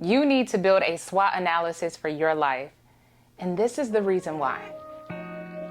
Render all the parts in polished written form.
You need to build a SWOT analysis for your life. And this is the reason why.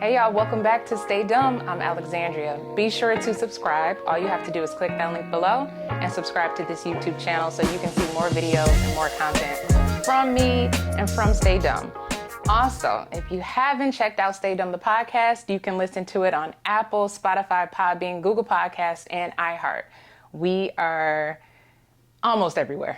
Hey y'all, welcome back to Stay Dumb. I'm Alexandria. Be sure to subscribe. All you have to do is click that link below and subscribe to this YouTube channel so you can see more videos and more content from me and from Stay Dumb. Also, if you haven't checked out Stay Dumb the podcast, you can listen to it on Apple, Spotify, Podbean, Google Podcasts, and iHeart. We are almost everywhere.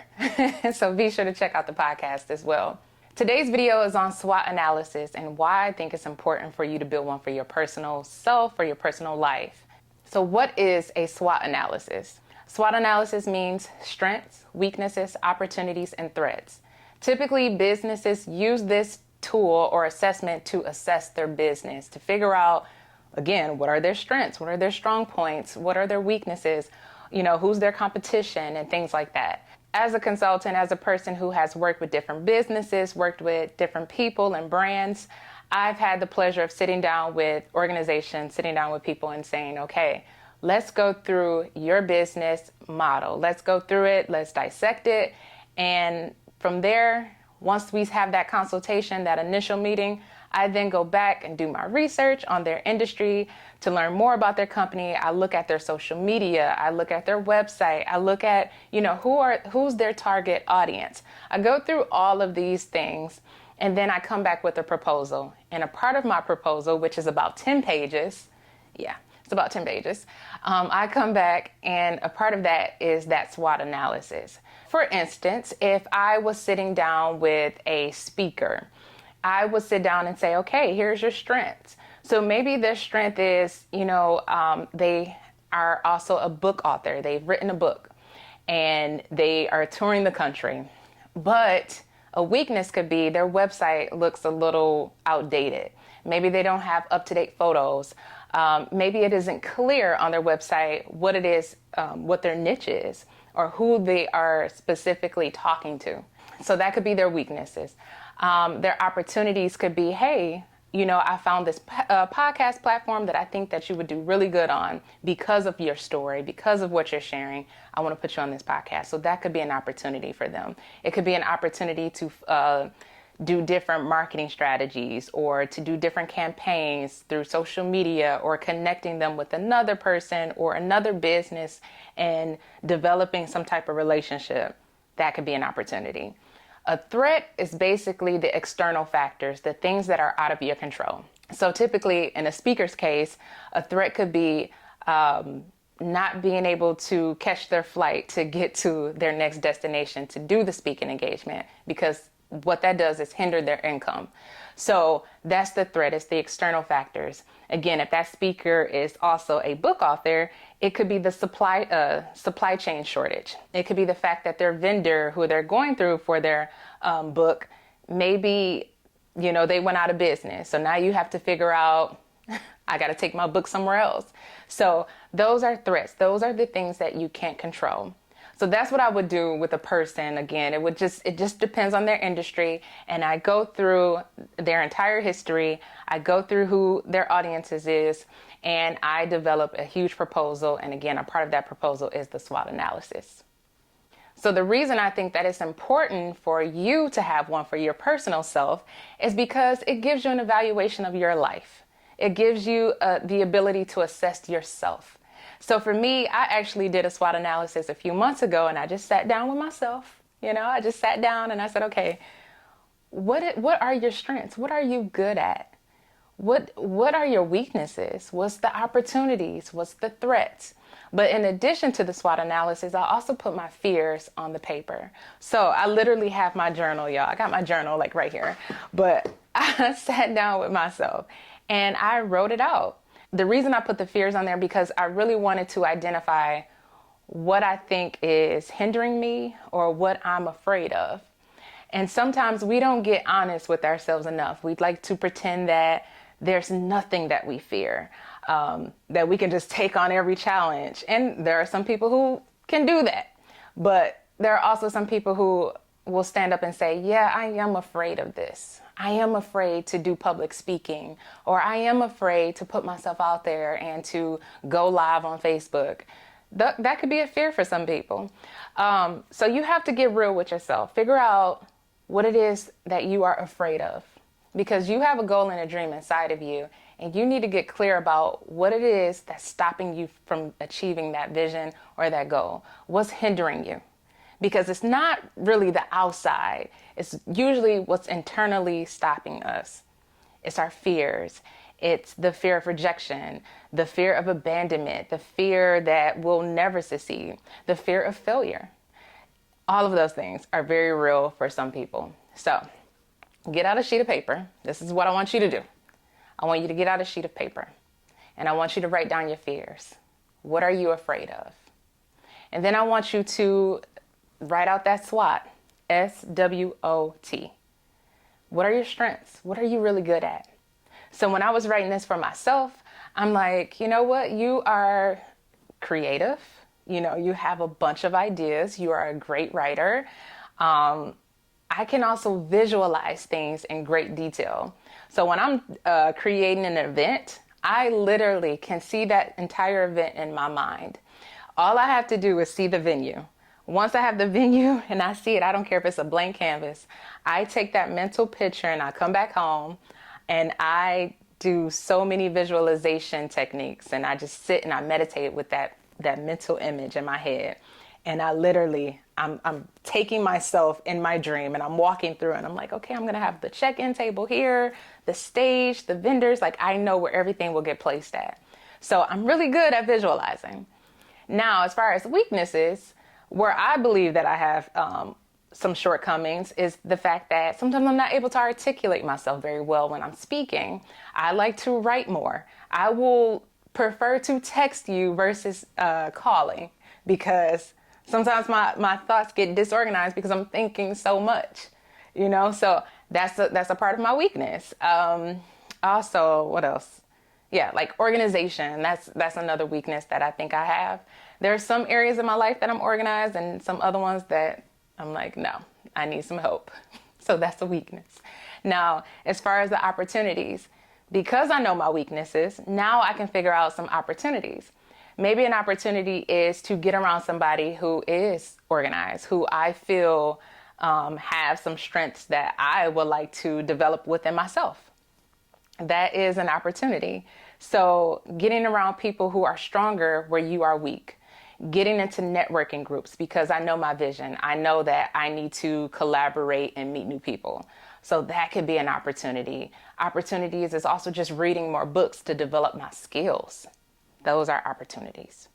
So be sure to check out the podcast as well. Today's video is on SWOT analysis and why I think it's important for you to build one for your personal self, for your personal life. So what is a SWOT analysis? SWOT analysis means strengths, weaknesses, opportunities, and threats. Typically, businesses use this tool or assessment to assess their business, to figure out, again, what are their strengths, what are their strong points, what are their weaknesses, who's their competition and things like that. As a consultant, as a person who has worked with different businesses, worked with different people and brands, I've had the pleasure of sitting down with organizations, sitting down with people and saying, okay, let's go through your business model. Let's go through it. Let's dissect it. And from there, once we have that consultation, that initial meeting, I then go back and do my research on their industry to learn more about their company. I look at their social media. I look at their website. I look at, who's their target audience. I go through all of these things, and then I come back with a proposal. And a part of my proposal, which is about 10 pages, it's about 10 pages, I come back, and a part of that is that SWOT analysis. For instance, if I was sitting down with a speaker, I would sit down and say, okay, here's your strengths. So maybe their strength is, they are also a book author. They've written a book and they are touring the country. But a weakness could be their website looks a little outdated. Maybe they don't have up-to-date photos. Maybe it isn't clear on their website what it is, what their niche is, or who they are specifically talking to. So that could be their weaknesses. Their opportunities could be, hey, I found this podcast platform that I think that you would do really good on because of your story, because of what you're sharing. I want to put you on this podcast. So that could be an opportunity for them. It could be an opportunity to do different marketing strategies or to do different campaigns through social media or connecting them with another person or another business and developing some type of relationship. That could be an opportunity. A threat is basically the external factors, the things that are out of your control. So typically in a speaker's case, a threat could be not being able to catch their flight to get to their next destination to do the speaking engagement, because what that does is hinder their income. So that's the threat. It's the external factors. Again, if that speaker is also a book author, it could be the supply chain shortage. It could be the fact that their vendor who they're going through for their book, maybe, they went out of business. So now you have to figure out, I got to take my book somewhere else. So those are threats. Those are the things that you can't control. So that's what I would do with a person. Again, it just depends on their industry. And I go through their entire history. I go through who their audiences is, and I develop a huge proposal. And again, a part of that proposal is the SWOT analysis. So the reason I think that it's important for you to have one for your personal self is because it gives you an evaluation of your life. It gives you the ability to assess yourself. So for me, I actually did a SWOT analysis a few months ago, and I just sat down with myself. I just sat down and I said, okay, what are your strengths? What are you good at? What are your weaknesses? What's the opportunities? What's the threats? But in addition to the SWOT analysis, I also put my fears on the paper. So I literally have my journal, y'all. I got my journal like right here, but I sat down with myself and I wrote it out. The reason I put the fears on there because I really wanted to identify what I think is hindering me or what I'm afraid of. And sometimes we don't get honest with ourselves enough. We'd like to pretend that there's nothing that we fear, that we can just take on every challenge. And there are some people who can do that. But there are also some people who will stand up and say, yeah, I am afraid of this. I am afraid to do public speaking, or I am afraid to put myself out there and to go live on Facebook. That could be a fear for some people. So you have to get real with yourself. Figure out what it is that you are afraid of, because you have a goal and a dream inside of you, and you need to get clear about what it is that's stopping you from achieving that vision or that goal. What's hindering you? Because it's not really the outside. It's usually what's internally stopping us. It's our fears. It's the fear of rejection, the fear of abandonment, the fear that we'll never succeed, the fear of failure. All of those things are very real for some people. So get out a sheet of paper. This is what I want you to do. I want you to get out a sheet of paper, and I want you to write down your fears. What are you afraid of? And then I want you to write out that SWOT, SWOT. What are your strengths? What are you really good at? So when I was writing this for myself, I'm like, you know what? You are creative. You know, you have a bunch of ideas. You are a great writer. I can also visualize things in great detail. So when I'm creating an event, I literally can see that entire event in my mind. All I have to do is see the venue. Once I have the venue and I see it, I don't care if it's a blank canvas, I take that mental picture and I come back home and I do so many visualization techniques, and I just sit and I meditate with that mental image in my head. And I literally, I'm taking myself in my dream and I'm walking through and I'm like, okay, I'm going to have the check-in table here, the stage, the vendors, like I know where everything will get placed at. So I'm really good at visualizing. Now, as far as weaknesses, where I believe that I have some shortcomings is the fact that sometimes I'm not able to articulate myself very well when I'm speaking. I like to write more. I will prefer to text you versus calling, because sometimes my thoughts get disorganized because I'm thinking so much, you know, so that's a part of my weakness. Also, what else? Yeah, like organization. That's another weakness that I think I have. There are some areas in my life that I'm organized and some other ones that I'm like, no, I need some help. So that's a weakness. Now, as far as the opportunities, because I know my weaknesses, now I can figure out some opportunities. Maybe an opportunity is to get around somebody who is organized, who I feel have some strengths that I would like to develop within myself. That is an opportunity. So getting around people who are stronger where you are weak. Getting into networking groups because I know my vision. I know that I need to collaborate and meet new people. So that could be an opportunity. Opportunities is also just reading more books to develop my skills. Those are opportunities.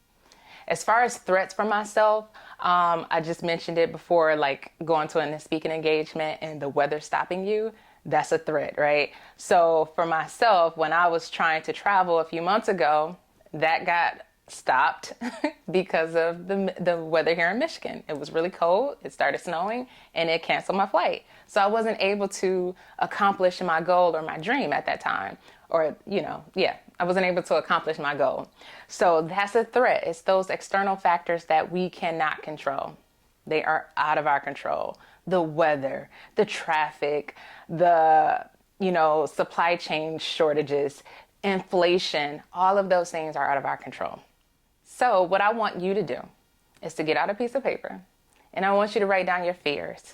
As far as threats for myself, I just mentioned it before, like going to a speaking engagement and the weather stopping you. That's a threat, right? So for myself, when I was trying to travel a few months ago, that got stopped because of the weather here in Michigan. It was really cold, it started snowing, and it canceled my flight. So I wasn't able to accomplish my goal or my dream at that time. Or, I wasn't able to accomplish my goal. So that's a threat. It's those external factors that we cannot control. They are out of our control. The weather, the traffic, the, supply chain shortages, inflation, all of those things are out of our control. So what I want you to do is to get out a piece of paper, and I want you to write down your fears.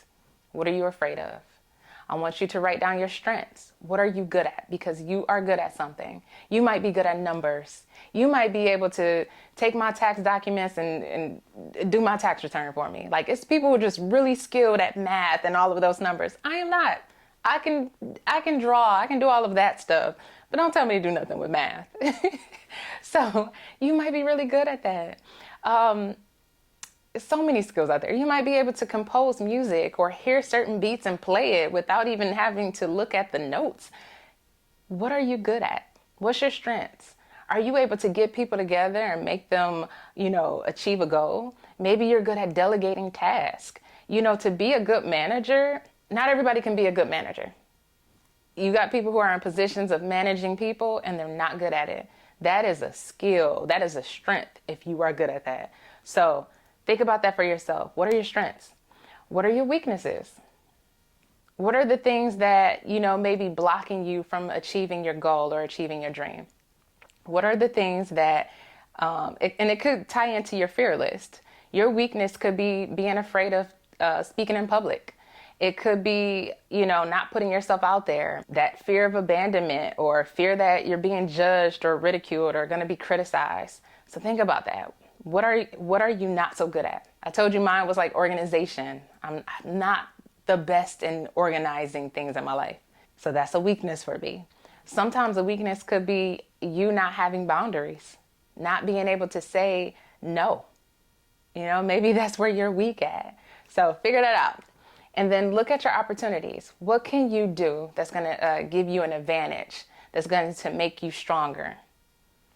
What are you afraid of? I want you to write down your strengths. What are you good at? Because you are good at something. You might be good at numbers. You might be able to take my tax documents and do my tax return for me. Like, it's people who are just really skilled at math and all of those numbers. I am not. I can draw. I can do all of that stuff. But don't tell me to do nothing with math. So you might be really good at that. So many skills out there. You might be able to compose music or hear certain beats and play it without even having to look at the notes. What are you good at? What's your strengths? Are you able to get people together and make them, achieve a goal? Maybe you're good at delegating tasks. To be a good manager, not everybody can be a good manager. You got people who are in positions of managing people and they're not good at it. That is a skill. That is a strength if you are good at that. So think about that for yourself. What are your strengths? What are your weaknesses? What are the things that, may be blocking you from achieving your goal or achieving your dream? What are the things that And it could tie into your fear list. Your weakness could be being afraid of speaking in public. It could be, not putting yourself out there, that fear of abandonment or fear that you're being judged or ridiculed or going to be criticized. So think about that. What are you not so good at? I told you mine was like organization. I'm not the best in organizing things in my life. So that's a weakness for me. Sometimes a weakness could be you not having boundaries, not being able to say no. Maybe that's where you're weak at. So figure that out. And then look at your opportunities. What can you do that's going to give you an advantage, that's going to make you stronger?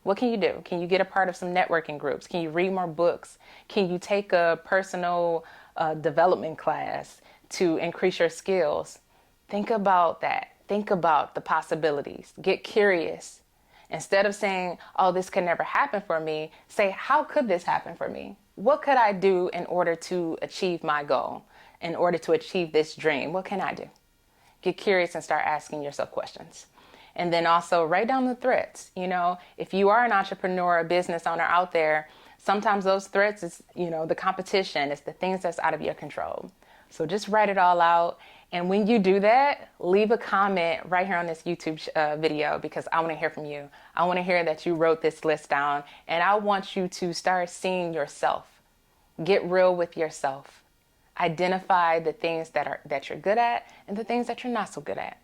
What can you do? Can you get a part of some networking groups? Can you read more books? Can you take a personal development class to increase your skills? Think about that. Think about the possibilities. Get curious. Instead of saying, oh, this could never happen for me, say, how could this happen for me? What could I do in order to achieve my goal? In order to achieve this dream? What can I do? Get curious and start asking yourself questions. And then also write down the threats. If you are an entrepreneur, a business owner out there, sometimes those threats is, the competition. It's the things that's out of your control. So just write it all out. And when you do that, leave a comment right here on this YouTube video, because I want to hear from you. I want to hear that you wrote this list down, and I want you to start seeing yourself. Get real with yourself. Identify the things that you're good at and the things that you're not so good at.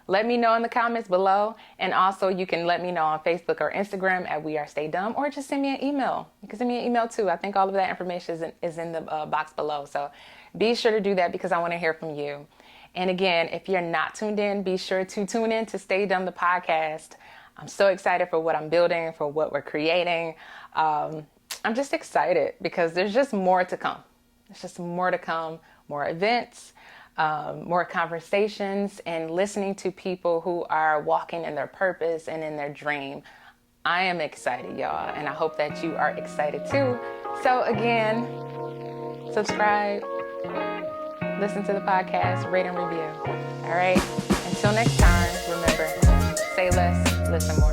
Let me know in the comments below. And also you can let me know on Facebook or Instagram at We Are Stay Dumb, or just send me an email. You can send me an email too. I think all of that information is in the box below. So be sure to do that, because I want to hear from you. And again, if you're not tuned in, be sure to tune in to Stay Dumb, the podcast. I'm so excited for what I'm building, for what we're creating. I'm just excited because there's just more to come. There's just more to come, more events, more conversations, and listening to people who are walking in their purpose and in their dream. I am excited, y'all, and I hope that you are excited too. So again, subscribe, listen to the podcast, rate and review. All right. Until next time, remember, say less, listen more.